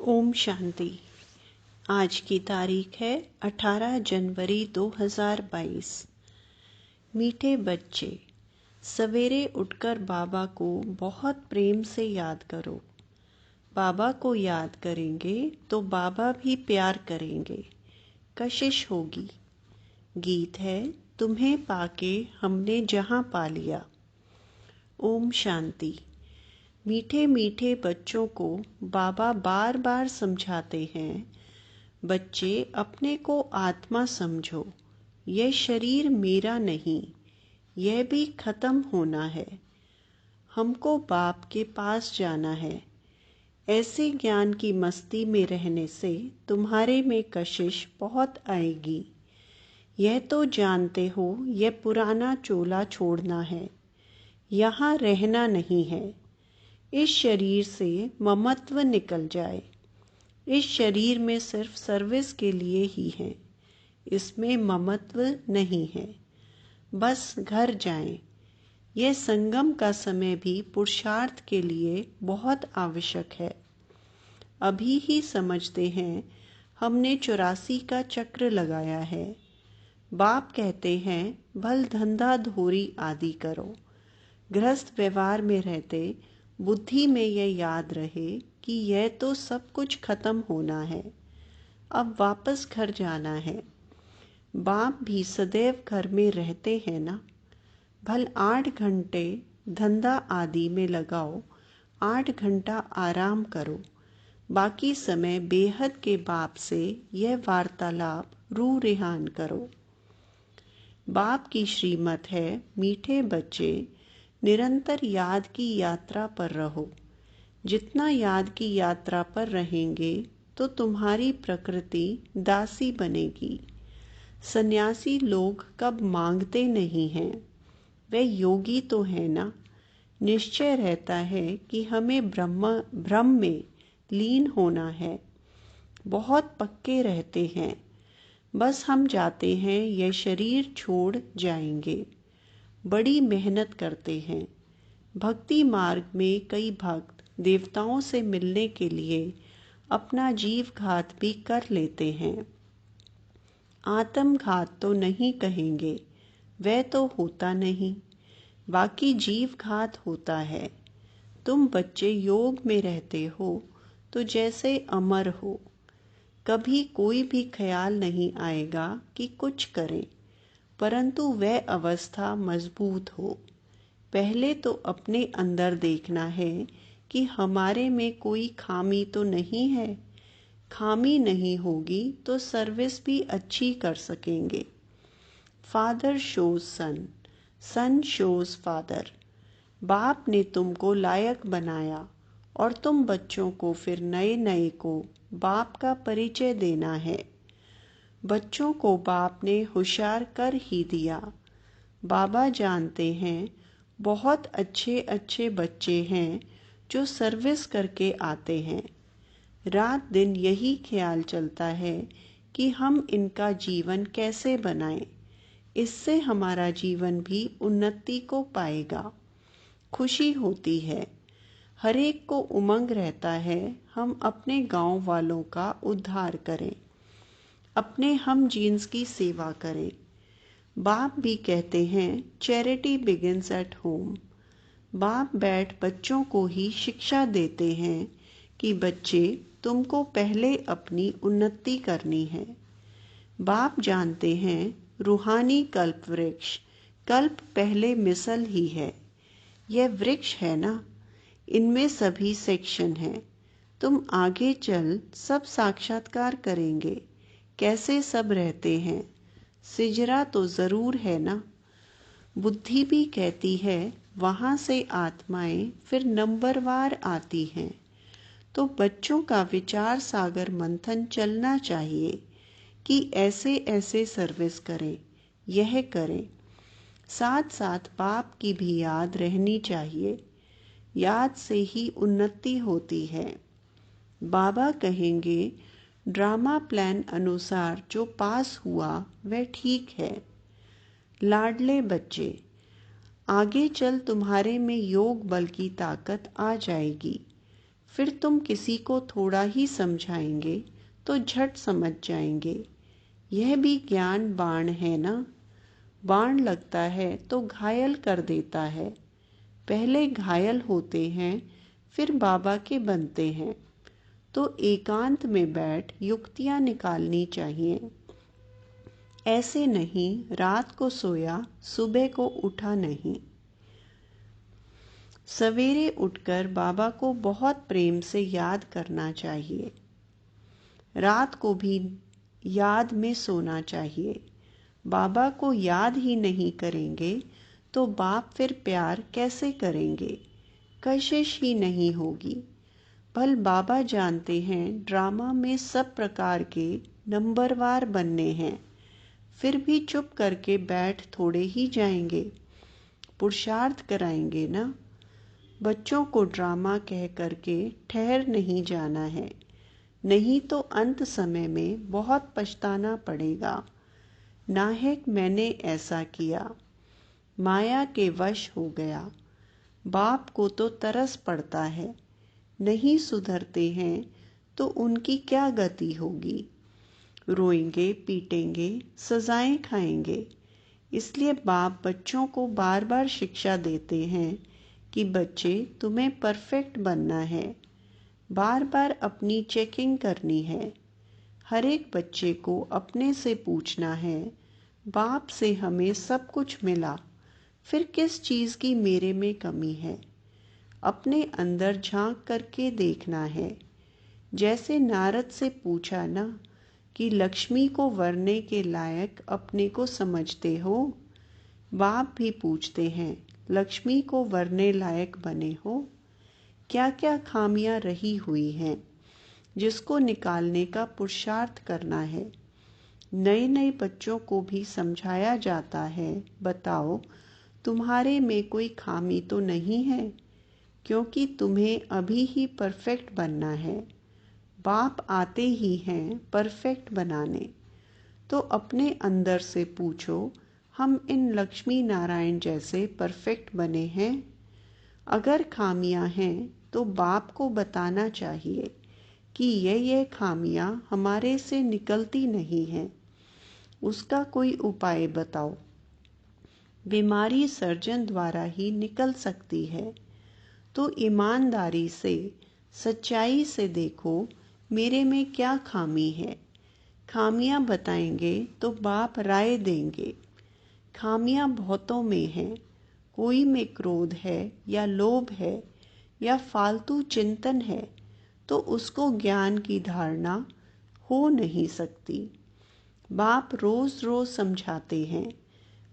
ओम शांति। आज की तारीख है 18 जनवरी 2022। मीठे बच्चे, सवेरे उठकर बाबा को बहुत प्रेम से याद करो। बाबा को याद करेंगे तो बाबा भी प्यार करेंगे, कशिश होगी। गीत है, तुम्हें पाके हमने जहां पा लिया। ओम शांति। मीठे मीठे बच्चों को बाबा बार बार समझाते हैं, बच्चे अपने को आत्मा समझो, यह शरीर मेरा नहीं, यह भी खत्म होना है। हमको बाप के पास जाना है। ऐसे ज्ञान की मस्ती में रहने से तुम्हारे में कशिश बहुत आएगी। यह तो जानते हो, यह पुराना चोला छोड़ना है, यहाँ रहना नहीं है। इस शरीर से ममत्व निकल जाए। इस शरीर में सिर्फ सर्विस के लिए ही है, इसमें ममत्व नहीं है। बस घर जाएं। यह संगम का समय भी पुरुषार्थ के लिए बहुत आवश्यक है। अभी ही समझते हैं, हमने 84 का चक्र लगाया है। बाप कहते हैं, भल धंधा धोरी आदि करो। गृहस्थ व्यवहार में रहते बुद्धि में यह याद रहे कि यह तो सब कुछ खत्म होना है, अब वापस घर जाना है। बाप भी सदैव घर में रहते हैं ना। भल 8 घंटे धंधा आदि में लगाओ, 8 घंटा आराम करो। बाकी समय बेहद के बाप से यह वार्तालाप रूह रेहान करो। बाप की श्रीमत है, मीठे बच्चे निरंतर याद की यात्रा पर रहो। जितना याद की यात्रा पर रहेंगे तो तुम्हारी प्रकृति दासी बनेगी। सन्यासी लोग कब मांगते नहीं हैं, वे योगी तो है ना। निश्चय रहता है कि हमें ब्रह्म में लीन होना है। बहुत पक्के रहते हैं, बस हम जाते हैं, यह शरीर छोड़ जाएंगे। बड़ी मेहनत करते हैं। भक्ति मार्ग में कई भक्त देवताओं से मिलने के लिए अपना जीव घात भी कर लेते हैं। आत्मघात तो नहीं कहेंगे, वह तो होता नहीं, बाकी जीव घात होता है। तुम बच्चे योग में रहते हो तो जैसे अमर हो, कभी कोई भी ख्याल नहीं आएगा कि कुछ करें, परंतु वह अवस्था मजबूत हो। पहले तो अपने अंदर देखना है कि हमारे में कोई खामी तो नहीं है। खामी नहीं होगी तो सर्विस भी अच्छी कर सकेंगे। फादर शोज सन, सन शोज फादर। बाप ने तुमको लायक बनाया और तुम बच्चों को फिर नए नए को बाप का परिचय देना है। बच्चों को बाप ने होशियार कर ही दिया। बाबा जानते हैं, बहुत अच्छे अच्छे बच्चे हैं जो सर्विस करके आते हैं। रात दिन यही ख्याल चलता है कि हम इनका जीवन कैसे बनाएं, इससे हमारा जीवन भी उन्नति को पाएगा। खुशी होती है, हर एक को उमंग रहता है, हम अपने गांव वालों का उद्धार करें, अपने हम जीन्स की सेवा करें। बाप भी कहते हैं, चैरिटी बिगिंस एट होम। बाप बैठ बच्चों को ही शिक्षा देते हैं कि बच्चे, तुमको पहले अपनी उन्नति करनी है। बाप जानते हैं, रूहानी कल्प वृक्ष, कल्प पहले मिसल ही है। यह वृक्ष है ना, इनमें सभी सेक्शन हैं। तुम आगे चल सब साक्षात्कार करेंगे, कैसे सब रहते हैं। सिजरा तो जरूर है ना। बुद्धि भी कहती है, वहां से आत्माएं फिर नंबरवार आती हैं। तो बच्चों का विचार सागर मंथन चलना चाहिए कि ऐसे ऐसे सर्विस करें, यह करें। साथ साथ बाप की भी याद रहनी चाहिए। याद से ही उन्नति होती है। बाबा कहेंगे, ड्रामा प्लान अनुसार जो पास हुआ वह ठीक है। लाडले बच्चे, आगे चल तुम्हारे में योग बल की ताकत आ जाएगी। फिर तुम किसी को थोड़ा ही समझाएंगे तो झट समझ जाएंगे। यह भी ज्ञान बाण है ना। बाण लगता है तो घायल कर देता है। पहले घायल होते हैं फिर बाबा के बनते हैं। तो एकांत में बैठ युक्तियां निकालनी चाहिए। ऐसे नहीं रात को सोया सुबह को उठा नहीं। सवेरे उठकर बाबा को बहुत प्रेम से याद करना चाहिए। रात को भी याद में सोना चाहिए। बाबा को याद ही नहीं करेंगे तो बाप फिर प्यार कैसे करेंगे? कशिश ही नहीं होगी। भल बाबा जानते हैं ड्रामा में सब प्रकार के नंबरवार बनने हैं, फिर भी चुप करके बैठ थोड़े ही जाएंगे। पुरुषार्थ कराएंगे ना। बच्चों को ड्रामा कह करके ठहर नहीं जाना है, नहीं तो अंत समय में बहुत पछताना पड़ेगा। नाहक मैंने ऐसा किया, माया के वश हो गया। बाप को तो तरस पड़ता है, नहीं सुधरते हैं तो उनकी क्या गति होगी? रोएंगे, पीटेंगे, सजाएं खाएंगे। इसलिए बाप बच्चों को बार बार शिक्षा देते हैं कि बच्चे तुम्हें परफेक्ट बनना है। बार बार अपनी चेकिंग करनी है। हर एक बच्चे को अपने से पूछना है, बाप से हमें सब कुछ मिला, फिर किस चीज़ की मेरे में कमी है? अपने अंदर झांक करके देखना है। जैसे नारद से पूछा ना कि लक्ष्मी को वरने के लायक अपने को समझते हो? बाप भी पूछते हैं, लक्ष्मी को वरने लायक बने हो? क्या क्या खामियां रही हुई हैं जिसको निकालने का पुरुषार्थ करना है। नए नए बच्चों को भी समझाया जाता है, बताओ तुम्हारे में कोई खामी तो नहीं है, क्योंकि तुम्हें अभी ही परफेक्ट बनना है। बाप आते ही हैं परफेक्ट बनाने। तो अपने अंदर से पूछो, हम इन लक्ष्मी नारायण जैसे परफेक्ट बने हैं? अगर खामियां हैं तो बाप को बताना चाहिए कि ये खामियां हमारे से निकलती नहीं हैं, उसका कोई उपाय बताओ। बीमारी सर्जन द्वारा ही निकल सकती है। तो ईमानदारी से, सच्चाई से देखो मेरे में क्या खामी है। खामियां बताएंगे तो बाप राय देंगे। खामियां बहुतों में हैं, कोई में क्रोध है या लोभ है या फालतू चिंतन है, तो उसको ज्ञान की धारणा हो नहीं सकती। बाप रोज रोज समझाते हैं,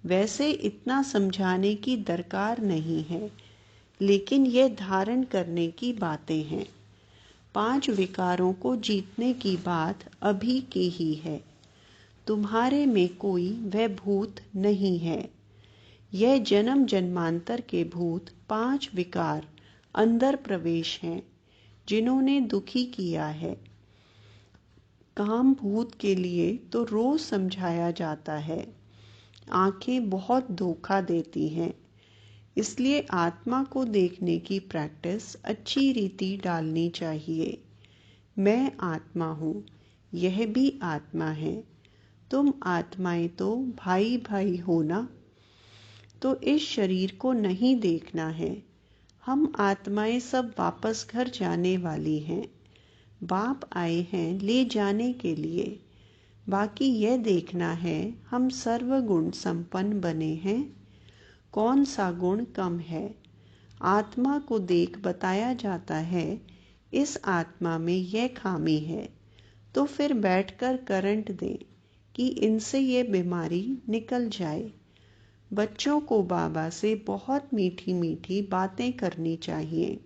वैसे इतना समझाने की दरकार नहीं है, लेकिन ये धारण करने की बातें हैं। 5 विकारों को जीतने की बात अभी की ही है। तुम्हारे में कोई वह भूत नहीं है। यह जन्म जन्मांतर के भूत 5 विकार अंदर प्रवेश हैं, जिन्होंने दुखी किया है। काम भूत के लिए तो रोज समझाया जाता है। आंखें बहुत धोखा देती हैं, इसलिए आत्मा को देखने की प्रैक्टिस अच्छी रीति डालनी चाहिए। मैं आत्मा हूँ, यह भी आत्मा है। तुम आत्माएं तो भाई भाई हो ना। तो इस शरीर को नहीं देखना है। हम आत्माएं सब वापस घर जाने वाली हैं। बाप आए हैं ले जाने के लिए। बाकी यह देखना है हम सर्वगुण संपन्न बने हैं, कौन सा गुण कम है। आत्मा को देख बताया जाता है, इस आत्मा में यह खामी है, तो फिर बैठकर करंट दें कि इनसे ये बीमारी निकल जाए। बच्चों को बाबा से बहुत मीठी मीठी बातें करनी चाहिए।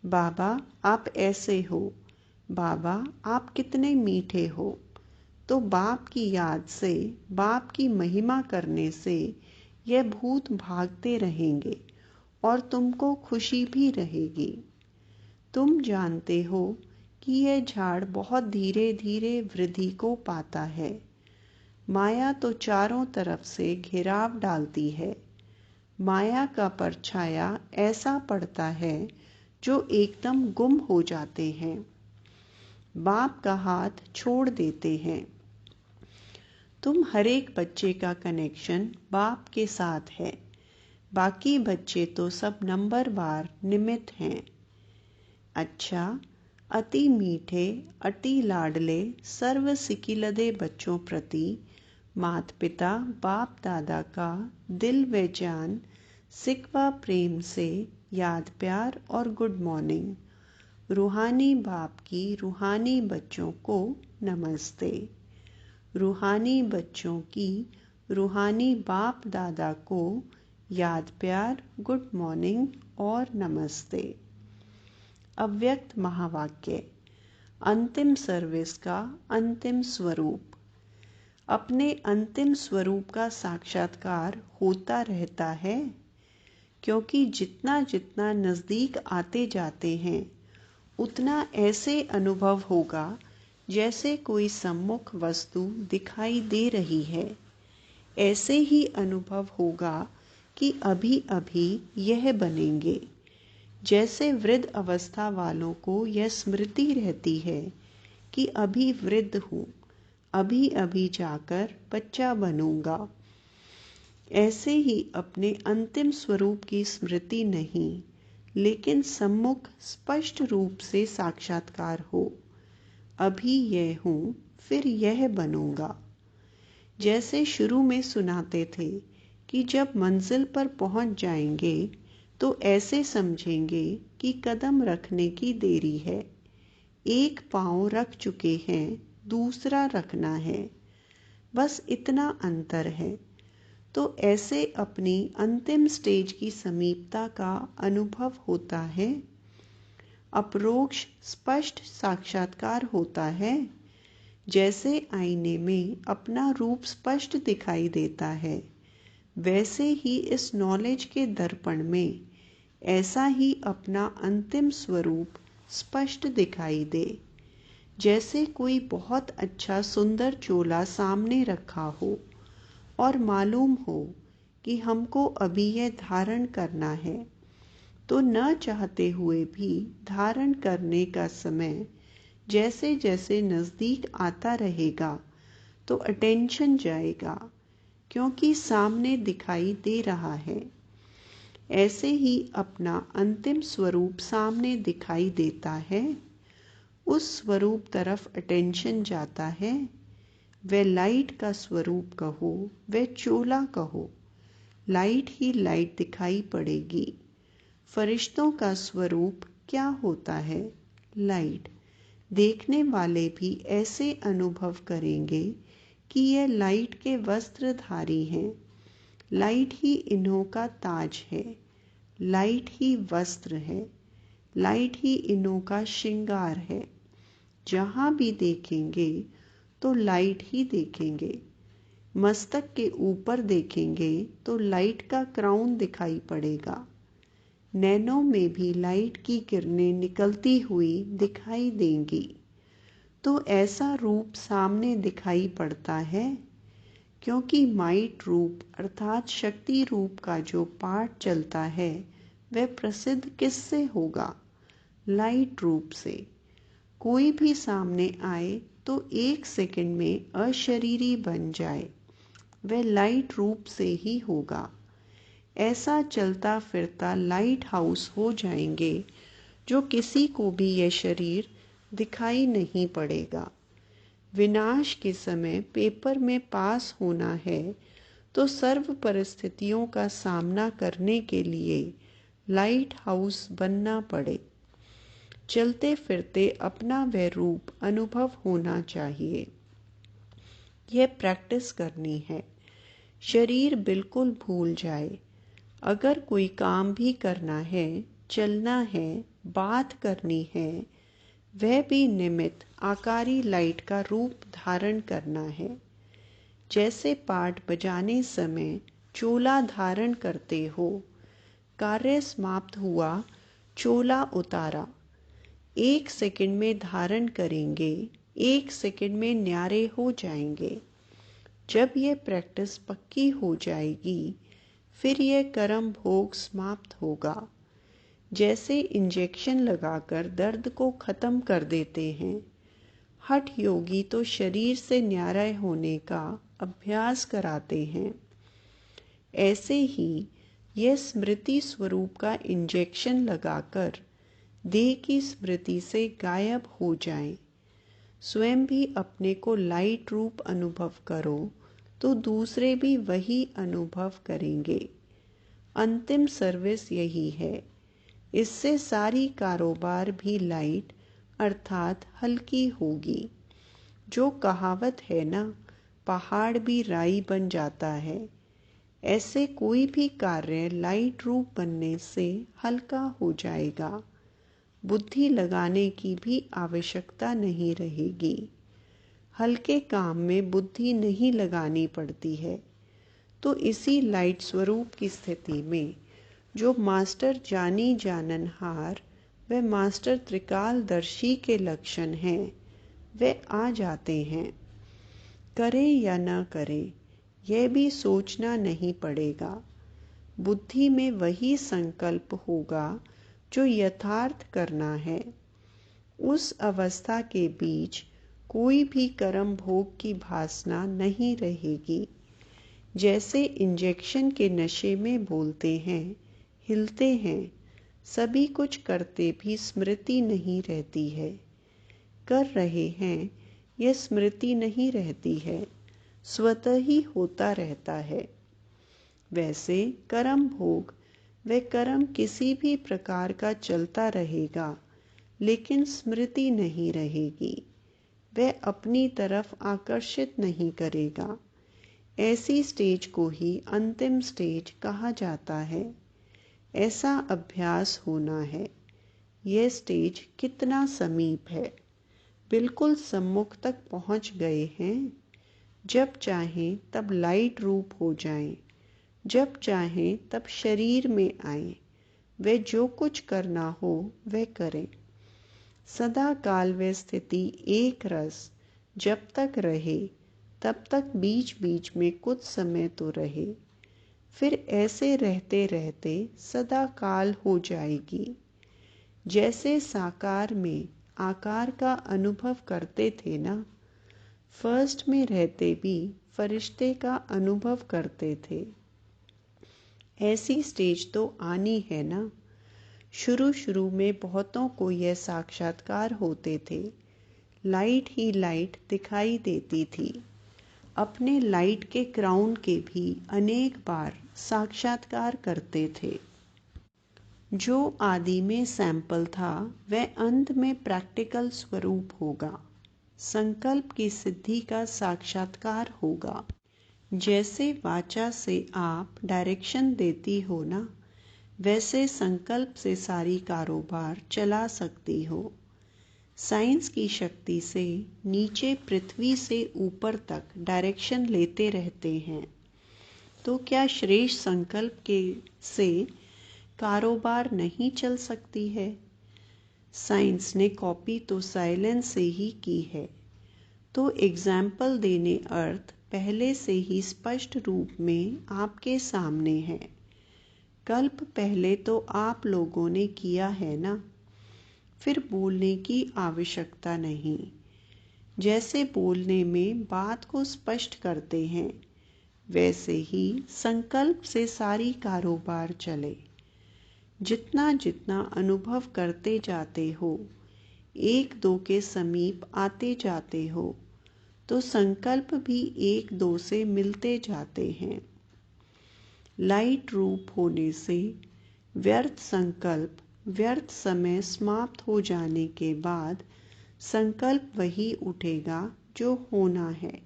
बाबा आप ऐसे हो, बाबा आप कितने मीठे हो। तो बाप की याद से, बाप की महिमा करने से यह भूत भागते रहेंगे और तुमको खुशी भी रहेगी। तुम जानते हो कि यह झाड़ बहुत धीरे धीरे वृद्धि को पाता है। माया तो चारों तरफ से घेराव डालती है। माया का परछाया ऐसा पड़ता है जो एकदम गुम हो जाते हैं, बाप का हाथ छोड़ देते हैं। तुम हर एक बच्चे का कनेक्शन बाप के साथ है, बाकी बच्चे तो सब नंबरवार निमित्त हैं। अच्छा, अति मीठे अति लाडले सर्व सिकिलदे बच्चों प्रति माता पिता बाप दादा का दिल व जान सिकवा प्रेम से याद प्यार और गुड मॉर्निंग। रूहानी बाप की रूहानी बच्चों को नमस्ते। रूहानी बच्चों की रूहानी बाप दादा को याद प्यार गुड मॉर्निंग और नमस्ते। अव्यक्त महावाक्य, अंतिम सर्विस का अंतिम स्वरूप। अपने अंतिम स्वरूप का साक्षात्कार होता रहता है, क्योंकि जितना जितना नज़दीक आते जाते हैं उतना ऐसे अनुभव होगा जैसे कोई सम्मुख वस्तु दिखाई दे रही है। ऐसे ही अनुभव होगा कि अभी अभी यह बनेंगे। जैसे वृद्ध अवस्था वालों को यह स्मृति रहती है कि अभी वृद्ध हूँ, अभी अभी जाकर बच्चा बनूंगा। ऐसे ही अपने अंतिम स्वरूप की स्मृति नहीं, लेकिन सम्मुख स्पष्ट रूप से साक्षात्कार हो। अभी यह हूँ, फिर यह बनूंगा। जैसे शुरू में सुनाते थे कि जब मंजिल पर पहुंच जाएंगे तो ऐसे समझेंगे कि कदम रखने की देरी है। एक पाँव रख चुके हैं, दूसरा रखना है, बस इतना अंतर है। तो ऐसे अपनी अंतिम स्टेज की समीपता का अनुभव होता है। अपरोक्ष स्पष्ट साक्षात्कार होता है। जैसे आईने में अपना रूप स्पष्ट दिखाई देता है, वैसे ही इस नॉलेज के दर्पण में ऐसा ही अपना अंतिम स्वरूप स्पष्ट दिखाई दे। जैसे कोई बहुत अच्छा सुंदर चोला सामने रखा हो और मालूम हो कि हमको अभी यह धारण करना है, तो न चाहते हुए भी धारण करने का समय जैसे जैसे नज़दीक आता रहेगा तो अटेंशन जाएगा, क्योंकि सामने दिखाई दे रहा है। ऐसे ही अपना अंतिम स्वरूप सामने दिखाई देता है, उस स्वरूप तरफ अटेंशन जाता है। वह लाइट का स्वरूप कहो, वह चोला कहो, लाइट ही लाइट दिखाई पड़ेगी। फरिश्तों का स्वरूप क्या होता है? लाइट। देखने वाले भी ऐसे अनुभव करेंगे कि यह लाइट के वस्त्रधारी हैं। लाइट ही इन्हों का ताज है, लाइट ही वस्त्र है, लाइट ही इन्हों का श्रृंगार है। जहाँ भी देखेंगे तो लाइट ही देखेंगे। मस्तक के ऊपर देखेंगे तो लाइट का क्राउन दिखाई पड़ेगा। नैनों में भी लाइट की किरणें निकलती हुई दिखाई देंगी। तो ऐसा रूप सामने दिखाई पड़ता है, क्योंकि माइट रूप अर्थात शक्ति रूप का जो पाठ चलता है वह प्रसिद्ध किससे होगा? लाइट रूप से। कोई भी सामने आए तो एक सेकंड में अशरीरी बन जाए, वह लाइट रूप से ही होगा। ऐसा चलता फिरता लाइट हाउस हो जाएंगे जो किसी को भी यह शरीर दिखाई नहीं पड़ेगा। विनाश के समय पेपर में पास होना है तो सर्व परिस्थितियों का सामना करने के लिए लाइट हाउस बनना पड़े। चलते फिरते अपना वह रूप अनुभव होना चाहिए। यह प्रैक्टिस करनी है। शरीर बिल्कुल भूल जाए। अगर कोई काम भी करना है, चलना है, बात करनी है, वह भी निमित्त आकारी लाइट का रूप धारण करना है। जैसे पाठ बजाने समय चोला धारण करते हो, कार्य समाप्त हुआ, चोला उतारा, एक सेकंड में धारण करेंगे, एक सेकंड में न्यारे हो जाएंगे। जब यह प्रैक्टिस पक्की हो जाएगी, फिर यह कर्म भोग समाप्त होगा। जैसे इंजेक्शन लगाकर दर्द को ख़त्म कर देते हैं। हठ योगी तो शरीर से न्यारा होने का अभ्यास कराते हैं। ऐसे ही यह स्मृति स्वरूप का इंजेक्शन लगाकर देह की स्मृति से गायब हो जाएं। स्वयं भी अपने को लाइट रूप अनुभव करो तो दूसरे भी वही अनुभव करेंगे। अंतिम सर्विस यही है। इससे सारी कारोबार भी लाइट अर्थात हल्की होगी। जो कहावत है ना, पहाड़ भी राई बन जाता है, ऐसे कोई भी कार्य लाइट रूप बनने से हल्का हो जाएगा। बुद्धि लगाने की भी आवश्यकता नहीं रहेगी। हल्के काम में बुद्धि नहीं लगानी पड़ती है। तो इसी लाइट स्वरूप की स्थिति में जो मास्टर जानी जाननहार व मास्टर त्रिकालदर्शी के लक्षण हैं वे आ जाते हैं। करे या न करे यह भी सोचना नहीं पड़ेगा। बुद्धि में वही संकल्प होगा जो यथार्थ करना है। उस अवस्था के बीच कोई भी कर्म भोग की भासना नहीं रहेगी। जैसे इंजेक्शन के नशे में बोलते हैं, हिलते हैं, सभी कुछ करते भी स्मृति नहीं रहती है। कर रहे हैं यह स्मृति नहीं रहती है, स्वतः ही होता रहता है। वैसे कर्म भोग व कर्म किसी भी प्रकार का चलता रहेगा, लेकिन स्मृति नहीं रहेगी। वह अपनी तरफ आकर्षित नहीं करेगा। ऐसी स्टेज को ही अंतिम स्टेज कहा जाता है। ऐसा अभ्यास होना है। यह स्टेज कितना समीप है, बिल्कुल सम्मुख तक पहुंच गए हैं। जब चाहें तब लाइट रूप हो जाएं, जब चाहें तब शरीर में आएं। वे जो कुछ करना हो वह करें। सदा काल व स्थिति एक रस जब तक रहे तब तक बीच बीच में कुछ समय तो रहे। फिर ऐसे रहते रहते सदा काल हो जाएगी। जैसे साकार में आकार का अनुभव करते थे ना, फर्स्ट में रहते भी फरिश्ते का अनुभव करते थे। ऐसी स्टेज तो आनी है ना। शुरू शुरू में बहुतों को यह साक्षात्कार होते थे। लाइट ही लाइट दिखाई देती थी। अपने लाइट के क्राउन के भी अनेक बार साक्षात्कार करते थे। जो आदि में सैंपल था वह अंत में प्रैक्टिकल स्वरूप होगा। संकल्प की सिद्धि का साक्षात्कार होगा। जैसे वाचा से आप डायरेक्शन देती हो ना, वैसे संकल्प से सारी कारोबार चला सकती हो। साइंस की शक्ति से नीचे पृथ्वी से ऊपर तक डायरेक्शन लेते रहते हैं। तो क्या श्रेष्ठ संकल्प के से कारोबार नहीं चल सकती है? साइंस ने कॉपी तो साइलेंस से ही की है। तो एग्जाम्पल देने अर्थ पहले से ही स्पष्ट रूप में आपके सामने है। कल्प पहले तो आप लोगों ने किया है ना, फिर बोलने की आवश्यकता नहीं। जैसे बोलने में बात को स्पष्ट करते हैं, वैसे ही संकल्प से सारी कारोबार चले। जितना जितना अनुभव करते जाते हो, एक दो के समीप आते जाते हो, तो संकल्प भी एक दो से मिलते जाते हैं। लाइट रूप होने से व्यर्थ संकल्प, व्यर्थ समय समाप्त हो जाने के बाद संकल्प वही उठेगा जो होना है।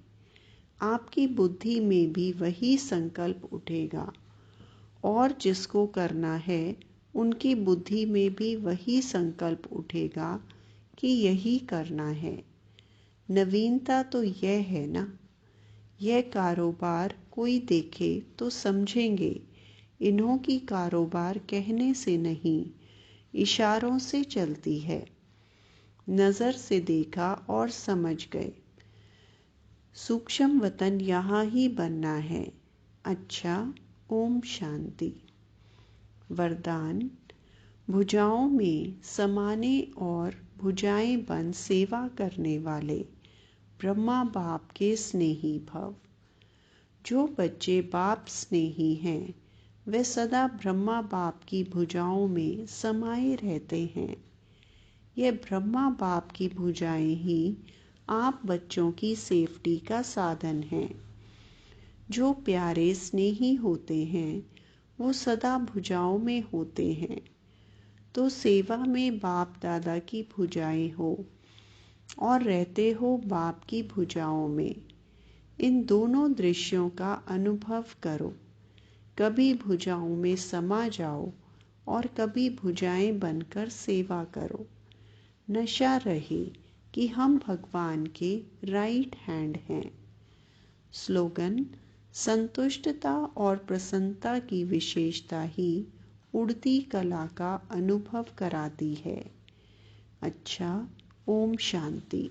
आपकी बुद्धि में भी वही संकल्प उठेगा, और जिसको करना है उनकी बुद्धि में भी वही संकल्प उठेगा कि यही करना है। नवीनता तो यह है ना, यह कारोबार कोई देखे तो समझेंगे इन्हों की कारोबार कहने से नहीं, इशारों से चलती है। नज़र से देखा और समझ गए। सूक्ष्म वतन यहाँ ही बनना है। अच्छा, ओम शांति। वरदान: भुजाओं में समाने और भुजाएं बन सेवा करने वाले ब्रह्मा बाप के स्नेही भव। जो बच्चे बाप स्नेही हैं वे सदा ब्रह्मा बाप की भुजाओं में समाये रहते हैं। यह ब्रह्मा बाप की भुजाएं ही आप बच्चों की सेफ्टी का साधन हैं। जो प्यारे स्नेही होते हैं वो सदा भुजाओं में होते हैं। तो सेवा में बाप दादा की भुजाएं हो और रहते हो बाप की भुजाओं में। इन दोनों दृश्यों का अनुभव करो। कभी भुजाओं में समा जाओ और कभी भुजाएं बनकर सेवा करो। नशा रहे कि हम भगवान के राइट हैंड हैं। स्लोगन: संतुष्टता और प्रसन्नता की विशेषता ही उड़ती कला का अनुभव कराती है। अच्छा, ओम शांति।